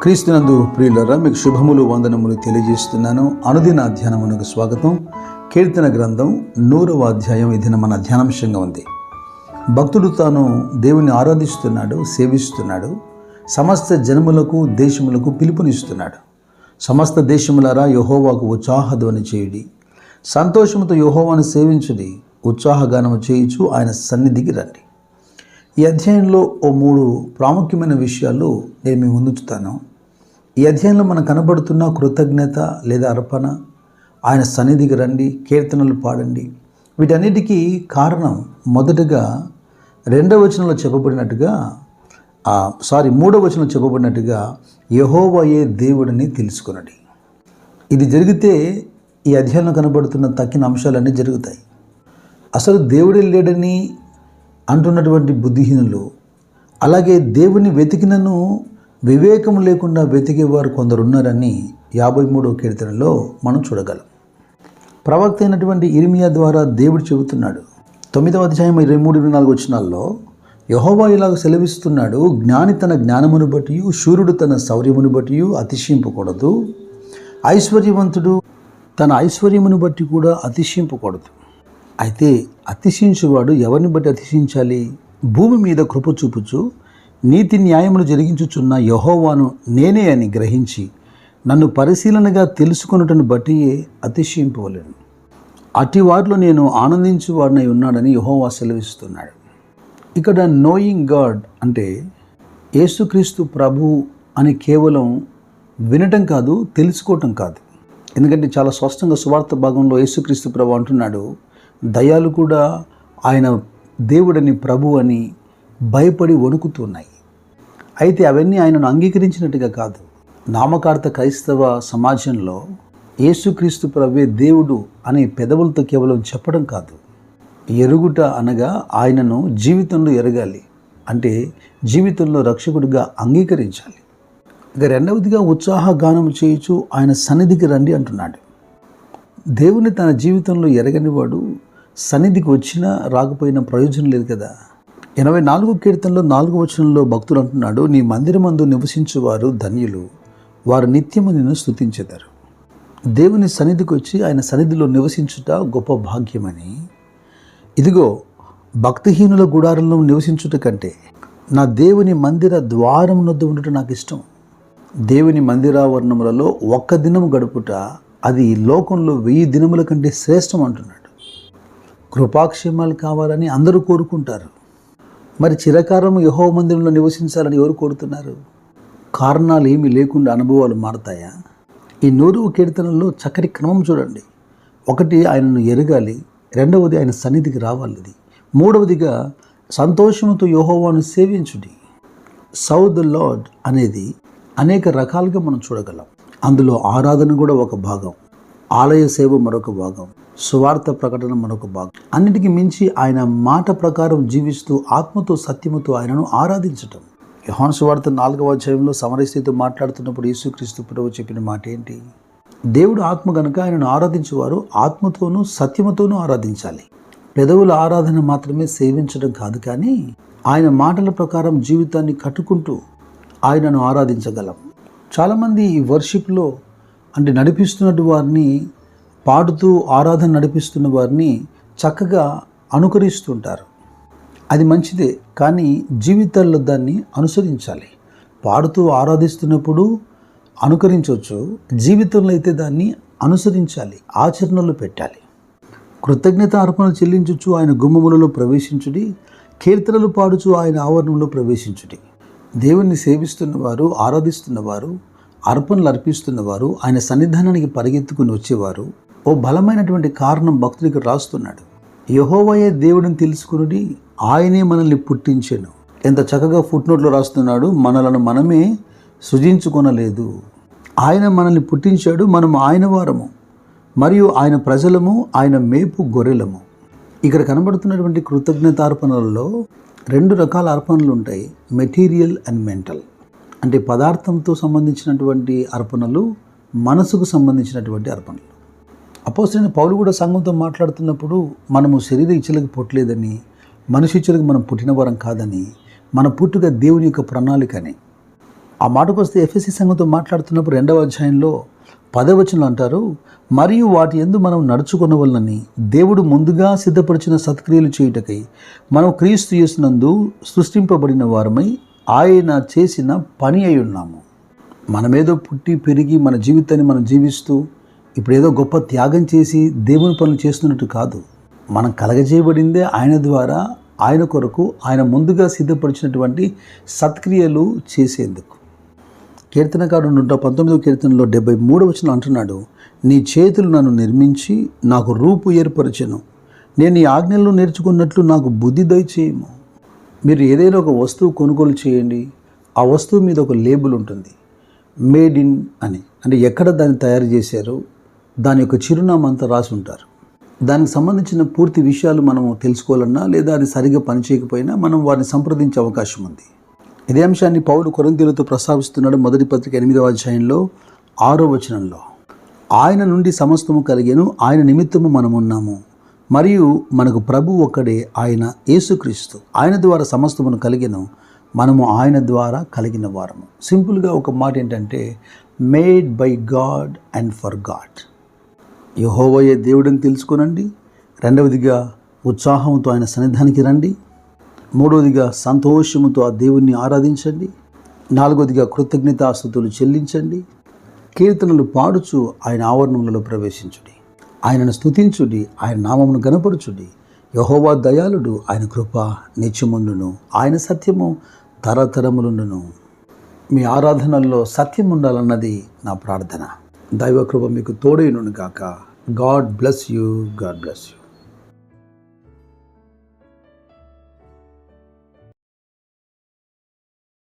క్రీస్తునందు ప్రియులరా, మీకు శుభములు వందనములు తెలియజేస్తున్నాను. అనుదిన ధ్యానమునకు స్వాగతం. కీర్తన గ్రంథం 100వ అధ్యాయం ఇది మన ధ్యానాంశంగా ఉంది. భక్తుడు తాను దేవుని ఆరాధిస్తున్నాడు, సేవిస్తున్నాడు. సమస్త జనములకు దేశములకు పిలుపునిస్తున్నాడు. సమస్త దేశములారా యెహోవాకు ఉత్సాహధ్వని చేయుడి, సంతోషముతో యెహోవాను సేవించుడి, ఉత్సాహగానము చేయుచు ఆయన సన్నిధికి రండి. ఈ అధ్యాయంలో 3 ప్రాముఖ్యమైన విషయాలు నేను మీ ముందుంచుతాను. ఈ అధ్యాయంలో మనకు కనబడుతున్న కృతజ్ఞత లేదా అర్పణ, ఆయన సన్నిధికి రండి, కీర్తనలు పాడండి, వీటన్నిటికీ కారణం మొదటగా 2వ వచనంలో చెప్పబడినట్టుగా 3వ వచనంలో చెప్పబడినట్టుగా యెహోవాయే దేవుడిని తెలుసుకొనండి. ఇది జరిగితే ఈ అధ్యాయంలో కనబడుతున్న తక్కిన అంశాలన్నీ జరుగుతాయి. అసలు దేవుడే లేడని అంటున్నటువంటి బుద్ధిహీనులు, అలాగే దేవుని వెతికినను వివేకం లేకుండా వెతికేవారు కొందరున్నారని 53వ కీర్తనలో మనం చూడగలం. ప్రవక్త అయినటువంటి ఇర్మియా ద్వారా దేవుడు చెబుతున్నాడు. 9వ అధ్యాయం 23-24 వచనాల్లో యెహోవా ఇలాగ సెలవిస్తున్నాడు, జ్ఞాని తన జ్ఞానమును బట్టి, శూరుడు తన శౌర్యమును బట్టి అతిశయింపకూడదు, ఐశ్వర్యవంతుడు తన ఐశ్వర్యమును బట్టి కూడా అతిశయింపకూడదు. అయితే అతిశయించువాడు ఎవరిని బట్టి అతిశయించాలి? భూమి మీద కృప చూపుచు నీతి న్యాయములు జరిగించుచున్న యెహోవాను నేనే అని గ్రహించి నన్ను పరిశీలనగా తెలుసుకొనుటను బట్టి అతిశయింపవలెను. అట్టి వారిలో నేను ఆనందించువాడినై ఉన్నాడని యెహోవా సెలవిస్తున్నాడు. ఇక్కడ నోయింగ్ గాడ్ అంటే యేసుక్రీస్తు ప్రభు అని కేవలం వినటం కాదు, తెలుసుకోవటం కాదు. ఎందుకంటే చాలా స్పష్టంగా సువార్త భాగంలో యేసుక్రీస్తు ప్రభు అంటున్నాడు, దయ్యాలు కూడా ఆయన దేవుడని, ప్రభు అని భయపడి వణుకుతున్నాయి. అయితే అవన్నీ ఆయనను అంగీకరించినట్టుగా కాదు. నామకార్థ క్రైస్తవ సమాజంలో యేసుక్రీస్తు ప్రభువే దేవుడు అనే పెదవులతో కేవలం చెప్పడం కాదు, ఎరుగుట అనగా ఆయనను జీవితంలో ఎరగాలి, అంటే జీవితంలో రక్షకుడిగా అంగీకరించాలి. ఇక 2వదిగా ఉత్సాహగానం చేయుచు ఆయన సన్నిధికి రండి అంటున్నాడు. దేవుని తన జీవితంలో ఎరగని వాడు సన్నిధికి వచ్చినా రాకపోయినా ప్రయోజనం లేదు కదా. 84వ కీర్తనలో 4వ వచనంలో భక్తుడు అంటున్నాడు, నీ మందిరమందు నివసించువారు ధన్యులు, వారు నిత్యము నిన్ను స్తుతించెదరు. దేవుని సన్నిధికి వచ్చి ఆయన సన్నిధిలో నివసించుట గొప్ప భాగ్యమని. ఇదిగో, భక్తిహీనుల గుడారంలో నివసించుట కంటే నా దేవుని మందిర ద్వారం వద్ద ఉండటం నాకు ఇష్టం. దేవుని మందిరావరణములలో 1 దినము గడుపుట అది లోకంలో 1000 దినముల కంటే శ్రేష్టం అంటున్నాడు. కృపాక్షేమాలు కావాలని అందరూ కోరుకుంటారు. మరి చిరకాలం యెహోవా మందిరంలో నివసించాలని ఎవరు కోరుతున్నారు? కారణాలు ఏమీ లేకుండా అనుభవాలు మారతాయా? ఈ 100వ కీర్తనలో చక్కటి క్రమం చూడండి. 1 ఆయనను ఎరగాలి, 2వది ఆయన సన్నిధికి రావాలి, 3వదిగా సంతోషంతో యెహోవాను సేవించుడి. సర్వ్ ద లార్డ్ అనేది అనేక రకాలుగా మనం చూడగలం. అందులో ఆరాధన కూడా ఒక భాగం, ఆలయ సేవ మరొక భాగం, సువార్త ప్రకటన మరొక భాగం. అన్నిటికీ మించి ఆయన మాట ప్రకారం జీవిస్తూ ఆత్మతో సత్యముతో ఆయనను ఆరాధించటం. యోహాను సువార్త 4వ అధ్యాయంలో సమరయ స్త్రీతో మాట్లాడుతున్నప్పుడు యేసుక్రీస్తు ప్రభువు చెప్పిన మాట ఏంటి? దేవుడు ఆత్మ గనుక ఆయనను ఆరాధించేవారు ఆత్మతోనూ సత్యముతోనూ ఆరాధించాలి. పెదవుల ఆరాధన మాత్రమే సేవించడం కాదు, కానీ ఆయన మాటల ప్రకారం జీవితాన్ని కట్టుకుంటూ ఆయనను ఆరాధించగలం. చాలామంది ఈ వర్షిప్లో అంటే నడిపిస్తున్నట్టు వారిని, పాడుతూ ఆరాధన నడిపిస్తున్న వారిని చక్కగా అనుకరిస్తుంటారు. అది మంచిదే, కానీ జీవితాల్లో దాన్ని అనుసరించాలి. పాడుతూ ఆరాధిస్తున్నప్పుడు అనుకరించవచ్చు, జీవితంలో అయితే దాన్ని అనుసరించాలి, ఆచరణలో పెట్టాలి. కృతజ్ఞత అర్పణలు చెల్లించుచు ఆయన గుమ్మములలో ప్రవేశించుడి, కీర్తనలు పాడుచు ఆయన ఆవరణంలో ప్రవేశించుడి. దేవుణ్ణి సేవిస్తున్నవారు, ఆరాధిస్తున్నవారు, అర్పణలు అర్పిస్తున్నవారు, ఆయన సన్నిధానానికి పరిగెత్తుకుని వచ్చేవారు ఓ బలమైనటువంటి కారణం భక్తుడికి రాస్తున్నాడు. యెహోవాయే దేవుడిని తెలుసుకుని ఆయనే మనల్ని పుట్టించెను. ఎంత చక్కగా ఫుట్నోట్లో రాస్తున్నాడు, మనలను మనమే సృజించుకొనలేదు, ఆయన మనల్ని పుట్టించాడు, మనం ఆయన వారము మరియు ఆయన ప్రజలము, ఆయన మేపు గొర్రెలము. ఇక్కడ కనబడుతున్నటువంటి కృతజ్ఞతార్పణలలో 2 రకాల అర్పణలు ఉంటాయి, మెటీరియల్ అండ్ మెంటల్. అంటే పదార్థంతో సంబంధించినటువంటి అర్పణలు, మనసుకు సంబంధించినటువంటి అర్పణలు. అపోస్తలుడైన పౌలు కూడా సంఘంతో మాట్లాడుతున్నప్పుడు మనము శరీర ఇచ్చలకు పుట్టలేదని, మనిషి ఇచ్చలకు మనం పుట్టిన వారం కాదని, మన పుట్టుక దేవుని యొక్క ప్రణాళికని, ఆ మాటకు వస్తే ఎఫెసీ సంఘంతో మాట్లాడుతున్నప్పుడు 2వ అధ్యాయంలో 10వ వచనంలో అంటారు, మరియు వాటి యందు మనం నడుచుకొనవలనని దేవుడు ముందుగా సిద్ధపరిచిన సత్క్రియలు చేయుటకై మనం క్రీస్తు యేసునందు సృష్టింపబడిన వారమై ఆయన చేసిన పని అయి ఉన్నాము. మనమేదో పుట్టి పెరిగి మన జీవితాన్ని మనం జీవిస్తూ ఇప్పుడు ఏదో గొప్ప త్యాగం చేసి దేవుని పనులు చేస్తున్నట్టు కాదు. మనం కలగజేయబడిందే ఆయన ద్వారా, ఆయన కొరకు, ఆయన ముందుగా సిద్ధపరిచినటువంటి సత్క్రియలు చేసేందుకు. కీర్తనకారుడు 119వ కీర్తనలో 73వ వచనం అంటున్నాడు, నీ చేతులు నన్ను నిర్మించి నాకు రూపు ఏర్పరచెను, నేను నీ ఆజ్ఞలను నేర్చుకున్నట్లు నాకు బుద్ధి దయచేయము. మీరు ఏదైనా ఒక వస్తువు కొనుగోలు చేయండి, ఆ వస్తువు మీద ఒక లేబుల్ ఉంటుంది, మేడ్ ఇన్ అని. అంటే ఎక్కడ దాన్ని తయారు చేశారో దాని యొక్క చిరునామా అంతా రాసి ఉంటారు. దానికి సంబంధించిన పూర్తి విషయాలు మనము తెలుసుకోవాలన్నా లేదా అది సరిగ్గా పనిచేయకపోయినా మనం వారిని సంప్రదించే అవకాశం ఉంది. ఇదే అంశాన్ని పౌలు కొరింథీయులతో ప్రస్తావిస్తున్నాడు. మొదటి పత్రిక 8వ అధ్యాయంలో 6వ వచనంలో, ఆయన నుండి సమస్తము కలిగెను, ఆయన నిమిత్తము మనమున్నాము, మరియు మనకు ప్రభు ఒక్కడే, ఆయన యేసుక్రీస్తు. ఆయన ద్వారా సమస్తమును కలిగెను, మనము ఆయన ద్వారా కలిగిన వారము. సింపుల్గా ఒక మాట ఏంటంటే, made by God and for God. యెహోవాయే దేవుడని తెలుసుకునండి. 2వదిగా ఉత్సాహంతో ఆయన సన్నిధానికి రండి. 3వదిగా సంతోషముతో ఆ దేవుణ్ణి ఆరాధించండి. 4వదిగా కృతజ్ఞతాస్తుతులు చెల్లించండి. కీర్తనలు పాడుచు ఆయన ఆవరణములలో ప్రవేశించుడి. ఆయనను స్తుతించుడి, ఆయన నామమును గణపరచుడి. యెహోవా దయాళుడు, ఆయన కృప నిత్యముండును, ఆయన సత్యము తరతరములుండును. మీ ఆరాధనల్లో సత్యం ఉండాలన్నది నా ప్రార్థన. దైవ కృప మీకు తోడైనను గాక. God bless you. God bless you.